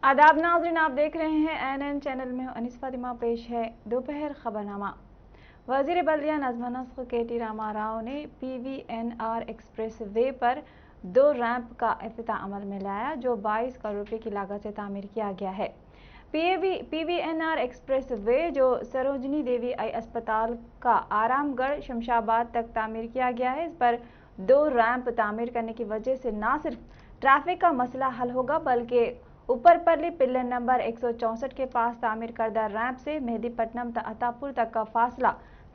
आदाब नाज़रीन, आप देख रहे हैं एनएन चैनल में अनिस फातिमा। पेश है दोपहर खबरनामा। वज़ीर बल्दिया नज़्मा नस्ख केटी रामा राव ने PVNR एक्सप्रेस वे पर 2 रैंप का इफ्तिताह अमल में लाया, जो 22 करोड़ रुपए की लागत से तामीर किया गया है। PVNR एक्सप्रेस वे जो सरोजनी देवी आई अस्पताल का आरामगढ़ शमशाबाद तक तामीर किया गया है, इस पर 2 रैंप तामीर करने की वजह से न सिर्फ ट्रैफिक का मसला हल होगा, बल्कि ऊपरपल्ली पिल्लर नंबर 164 के पास तामीर करदा रैंप से मेहदीपट्टनम अतापुर तक का फासला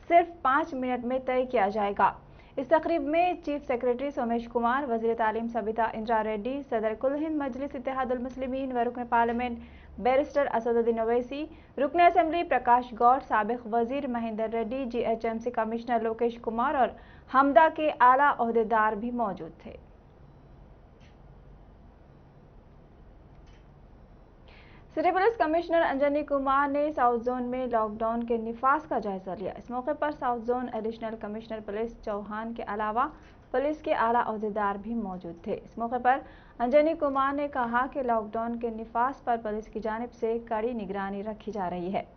सिर्फ 5 मिनट में तय किया जाएगा। इस तकरीब में चीफ सेक्रेटरी सोमेश कुमार, वज़ीर तालीम सबिता इंदिरा रेड्डी, सदर कुल हिंद मजलिस इत्तेहादुल मुस्लिमीन व रुकन पार्लियामेंट बैरिस्टर असदुद्दीन ओवैसी, रुकन असेंबली प्रकाश गौड़, साबिक वजीर महेंद्र रेड्डी, GHMC कमिश्नर लोकेश कुमार और हमदा के आला ओहदेदार भी मौजूद थे। City police commissioner Anjani Kumar ने साउथ जोन में लॉकडाउन के निफाज का जायजा लिया। इस मौके पर south zone additional commissioner police Chauhan के अलावा पुलिस के आला ओहदेदार भी मौजूद थे। इस मौके पर अंजनी कुमार ने कहा कि लॉकडाउन के निफाज पर पुलिस की जानिब से कड़ी निगरानी रखी जा रही है।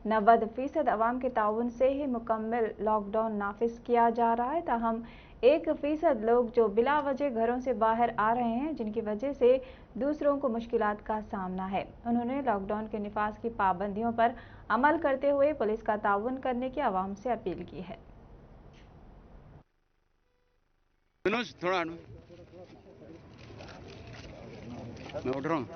90% अवाम के ताउन से ही मुकम्मल लॉकडाउन नाफिज किया जा रहा है। ताहम 1% लोग जो बिला वजह घरों से बाहर आ रहे हैं, जिनकी वजह से दूसरों को मुश्किलात का सामना है। उन्होंने लॉकडाउन के निफाज की पाबंदियों पर अमल करते हुए पुलिस का ताउन करने की आवाम से अपील की है। थोड़ा मैं उठ रहा हूँ।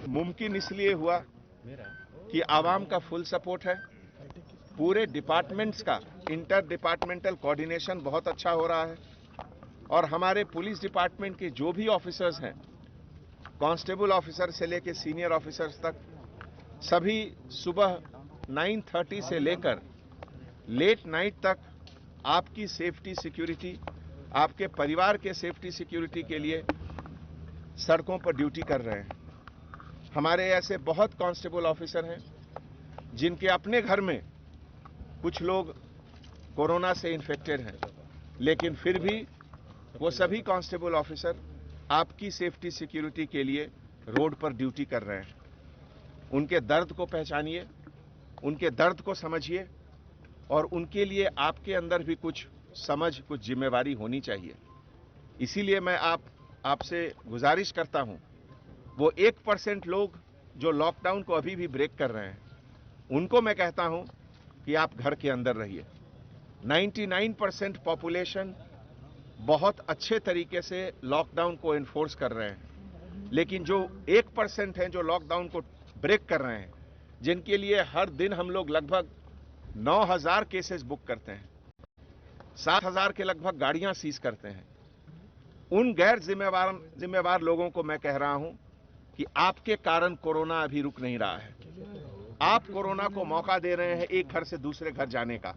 मुमकिन इसलिए हुआ कि आवाम का फुल सपोर्ट है। पूरे डिपार्टमेंट्स का इंटर डिपार्टमेंटल कोऑर्डिनेशन बहुत अच्छा हो रहा है और हमारे पुलिस डिपार्टमेंट के जो भी ऑफिसर्स हैं, कांस्टेबल ऑफिसर से लेकर सीनियर ऑफिसर्स तक, सभी सुबह 9:30 से लेकर लेट नाइट तक आपकी सेफ्टी सिक्योरिटी, आपके परिवार के सेफ्टी सिक्योरिटी के लिए सड़कों पर ड्यूटी कर रहे हैं। हमारे ऐसे बहुत कांस्टेबल ऑफिसर हैं जिनके अपने घर में कुछ लोग कोरोना से इन्फेक्टेड हैं, लेकिन फिर भी वो सभी कांस्टेबल ऑफिसर आपकी सेफ्टी सिक्योरिटी के लिए रोड पर ड्यूटी कर रहे हैं। उनके दर्द को पहचानिए, उनके दर्द को समझिए और उनके लिए आपके अंदर भी कुछ समझ, कुछ जिम्मेवारी होनी चाहिए। इसीलिए मैं आपसे गुजारिश करता हूं, वो 1% लोग जो लॉकडाउन को अभी भी ब्रेक कर रहे हैं, उनको मैं कहता हूं कि आप घर के अंदर रहिए। 99% पॉपुलेशन बहुत अच्छे तरीके से लॉकडाउन को एनफोर्स कर रहे हैं, लेकिन जो 1% हैं जो लॉकडाउन को ब्रेक कर रहे हैं, जिनके लिए हर दिन हम लोग लगभग 9,000 केसेस बुक करते हैं, 7,000 के लगभग गाड़ियां सीज करते हैं, उन गैर जिम्मेवार लोगों को मैं कह रहा हूं कि आपके कारण कोरोना अभी रुक नहीं रहा है। आप कोरोना को मौका दे रहे हैं एक घर से दूसरे घर जाने का,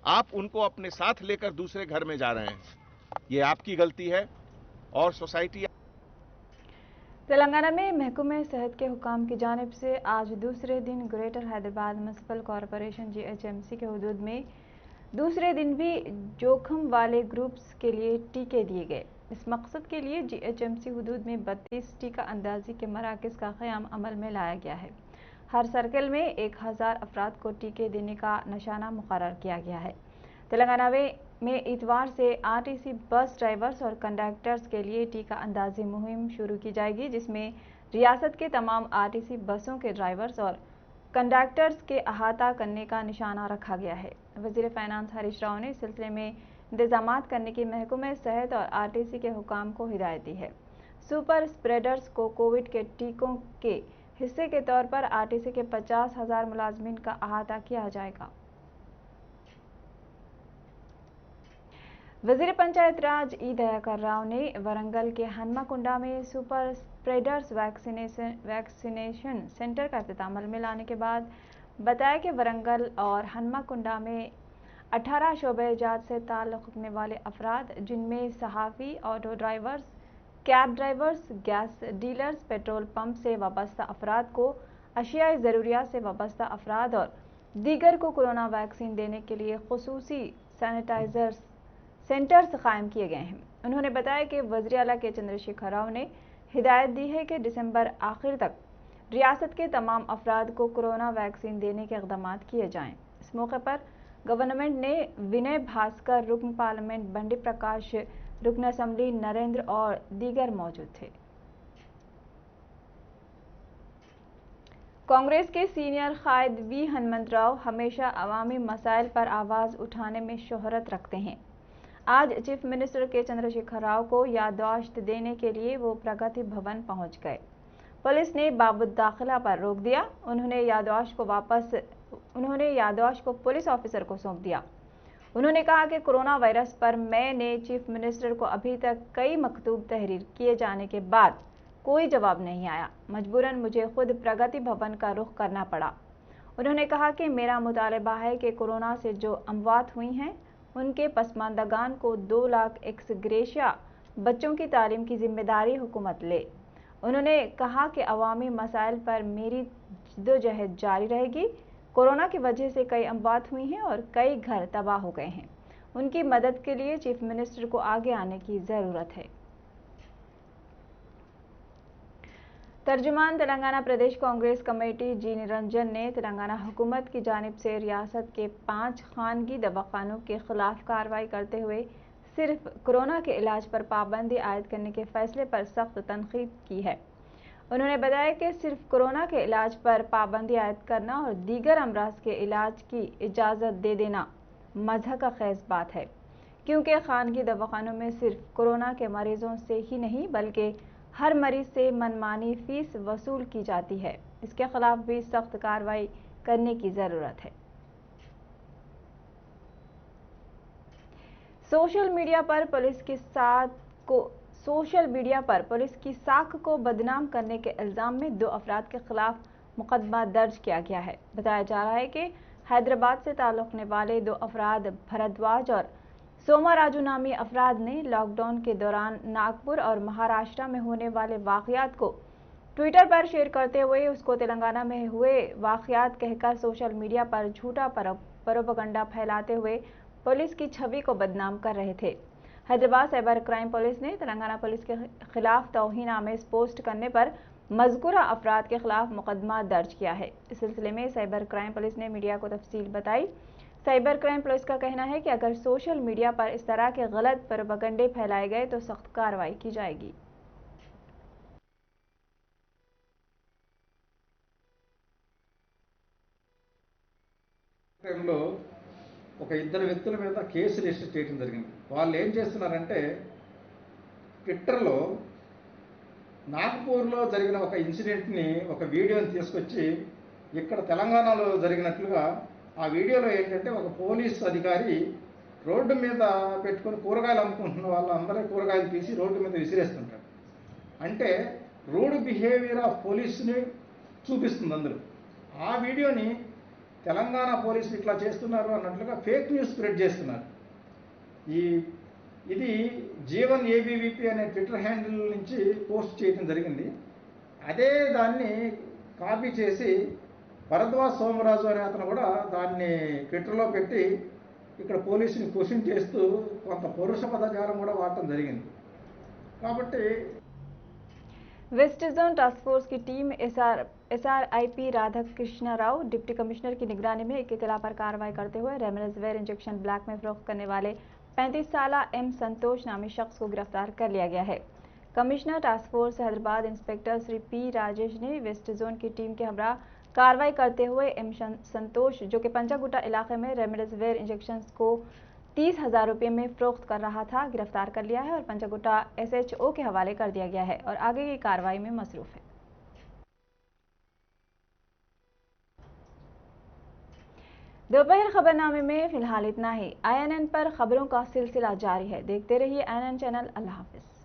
आप उनको अपने साथ लेकर दूसरे घर में जा रहे हैं। ये आपकी गलती है और सोसाइटी। तेलंगाना में महकमे सेहत के हुकाम की जानिब से आज दूसरे दिन greater Hyderabad municipal corporation GHMC के हुदूद में दूसरे दिन भी जोखिम वाले ग्रुप्स के लिए टीके दिए गए। इस मकसद के लिए GHMC हुदूद में 32 टीका अंदाजी के मराकज़ का क़याम अमल में लाया गया है। हर सर्कल में 1000 अफराद को टीके देने का निशाना मुकर्रर किया गया है। तेलंगाना में इतवार से RTC बस ड्राइवर्स और कंडक्टर्स के लिए टीका अंदाजी मुहिम शुरू की जाएगी, जिसमें रियासत के तमाम RTC बसों के ड्राइवर्स और कंडक्टर्स के अहाता करने का निशाना रखा गया है। वज़ीर फाइनेंस हरीश राव ने इस सिलसिले में इंतजामात करने की महकमे सेहत और RTC के हुकाम को हिदायत दी है। सुपर स्प्रेडर्स को कोविड के टीकों के हिस्से के तौर पर RTC के 50,000 मुलाजमीन का अहाता किया जाएगा। वजीर पंचायत राज ई दयाकर राव ने वरंगल के हनुमाकुंडा में सुपर स्प्रेडर्स वैक्सीनेशन सेंटर का इख्तिताम में लाने के बाद बताया कि वरंगल और हनुमाकुंडा में 18 शोबे जात से ताल्लुक़ रखने वाले अफराद, जिनमें सहाफ़ी, auto drivers, cab drivers, gas dealers, petrol pump से वाबस्ता अफराद को अशियाई ज़रूरियात से वाबस्ता अफराद और दीगर को कोरोना वैक्सीन देने के लिए खुसूसी सैनिटाइजर्स सेंटर्स कायम किए गए हैं। उन्होंने बताया कि वज़ीर आला के चंद्रशेखर राव ने हिदायत दी है कि दिसंबर आखिर तक रियासत के तमाम अफराद को कोरोना वैक्सीन देने के इक़दाम किए जाएँ। इस मौके पर गवर्नमेंट ने विनय भास्कर, रुकन पार्लियामेंट बंडी प्रकाश, रुकन असम्बली नरेंद्र और दीगर मौजूद थे। कांग्रेस के सीनियर कायद वी हनुमंतराव हमेशा अवामी मसाइल पर आवाज़ उठाने में शोहरत रखते हैं। आज चीफ मिनिस्टर के चंद्रशेखर राव को याददाश्त देने के लिए वो प्रगति भवन पहुंच गए। पुलिस ने बाबुद दाखिला पर रोक दिया। उन्होंने याददाश्त को पुलिस ऑफिसर को सौंप दिया। उन्होंने कहा कि कोरोना वायरस पर मैंने चीफ मिनिस्टर को अभी तक कई मकतूब तहरीर किए जाने के बाद कोई जवाब नहीं आया। मजबूरन मुझे खुद प्रगति भवन का रुख करना पड़ा। उन्होंने कहा कि मेरा मुतालबा है कि कोरोना से जो अमवात हुई हैं उनके पसमानदगान को 2 लाख एक्स ग्रेशिया बच्चों की तालीम की जिम्मेदारी हुकूमत ले। उन्होंने कहा कि अवामी मसाइल पर मेरी जद्दोजहद जारी रहेगी। कोरोना की वजह से कई अमवात हुई हैं और कई घर तबाह हो गए हैं। उनकी मदद के लिए चीफ मिनिस्टर को आगे आने की ज़रूरत है। तर्जुमान तेलंगाना प्रदेश कांग्रेस कमेटी जी निरंजन ने तेलंगाना हुकूमत की जानिब से रियासत के 5 खानगी दवाखानों के खिलाफ कार्रवाई करते हुए सिर्फ कोरोना के इलाज पर पाबंदी आयद करने के फैसले पर सख्त तनकीद की है। उन्होंने बताया कि सिर्फ कोरोना के इलाज पर पाबंदी आयद करना और दीगर अमराज के इलाज की इजाज़त दे देना मज़हब का खैज़ बात है, क्योंकि खानगी दवाखानों में सिर्फ कोरोना के मरीजों से ही नहीं बल्कि हर मरीज से मनमानी फीस वसूल की जाती है। इसके खिलाफ भी सख्त कार्रवाई करने की ज़रूरत है। सोशल मीडिया पर पुलिस की साख को बदनाम करने के इल्ज़ाम में 2 अफराद के खिलाफ मुकदमा दर्ज किया गया है। बताया जा रहा है कि हैदराबाद से ताल्लुक़ रखने वाले 2 अफराद भरद्वाज और सोमाराजू नामी अफराद ने लॉकडाउन के दौरान नागपुर और महाराष्ट्र में होने वाले वाक़यात को ट्विटर पर शेयर करते हुए उसको तेलंगाना में हुए वाक़यात कहकर सोशल मीडिया पर झूठा प्रोपेगेंडा फैलाते हुए पुलिस की छवि को बदनाम कर रहे थे। हैदराबाद साइबर क्राइम पुलिस ने तेलंगाना पुलिस के खिलाफ तौहीन आमेज़ पोस्ट करने पर मज़कूरा अफराद के खिलाफ मुकदमा दर्ज किया है। इस सिलसिले में साइबर क्राइम पुलिस ने मीडिया को तफसील बताई। साइबर क्राइम पुलिस का कहना है कि अगर सोशल मीडिया पर इस तरह के गलत प्रोपेगेंडे फैलाए गए तो सख्त कार्रवाई की जाएगी। ఒక ఇద్దరు వ్యక్తుల మీద కేసు రిజిస్టర్ చేయడం జరిగింది. వాళ్ళు ఏం చేస్తున్నారంటే ట్విట్టర్లో నాగపూర్లో జరిగిన ఒక ఇన్సిడెంట్ని ఒక వీడియోని తీసుకొచ్చి ఇక్కడ తెలంగాణలో జరిగినట్లుగా ఆ వీడియోలో ఏంటంటే ఒక పోలీస్ అధికారి రోడ్డు మీద పెట్టుకొని కూరగాయలు అమ్ముకుంటున్న వాళ్ళందరూ కూరగాయలు తీసి రోడ్డు మీద విసిరేస్తుంటారు. అంటే రూడ్ బిహేవియర్ ఆఫ్ పోలీసుని చూపిస్తుంది అందులో. ఆ వీడియోని తెలంగాణ పోలీసులు ఇట్లా చేస్తున్నారు అన్నట్లుగా ఫేక్ న్యూస్ స్ప్రెడ్ చేస్తున్నారు. ఇది జీవన్ ఏబీవీపీ అనే ట్విట్టర్ హ్యాండిల్ నుంచి పోస్ట్ చేయడం జరిగింది. అదే దాన్ని కాపీ చేసి భరద్వాజ్ సోమరాజు అనే అతను కూడా దాన్ని ట్విట్టర్లో పెట్టి ఇక్కడ పోలీసుని క్వశ్చన్ చేస్తూ కొంత పౌరుష పదజాలం కూడా వాడటం జరిగింది. కాబట్టి वेस्ट जोन टास्क फोर्स की team SRIP Radhakrishna Rao deputy commissioner की निगरानी में एक इत्तला पर कार्रवाई करते हुए रेमडेसिविर इंजेक्शन ब्लैक में फरोख्त करने वाले 35 साल एम संतोष नामी शख्स को गिरफ्तार कर लिया गया है। Commissioner task force Hyderabad inspector Shri P Rajesh ने वेस्ट जोन की टीम के हमरा कार्रवाई करते हुए एम संतोष, जो कि पंचागुट्टा इलाके में रेमडेसिविर इंजेक्शन को 30,000 रुपये में फरोख्त कर रहा था, गिरफ्तार कर लिया है और पंचागुट्टा SHO के हवाले कर दिया गया है और आगे की कार्रवाई में मसरूफ है। दोपहर खबरनामे में फिलहाल इतना ही। INN पर खबरों का सिलसिला जारी है। देखते रहिए INN चैनल। अल्लाह हाफिज।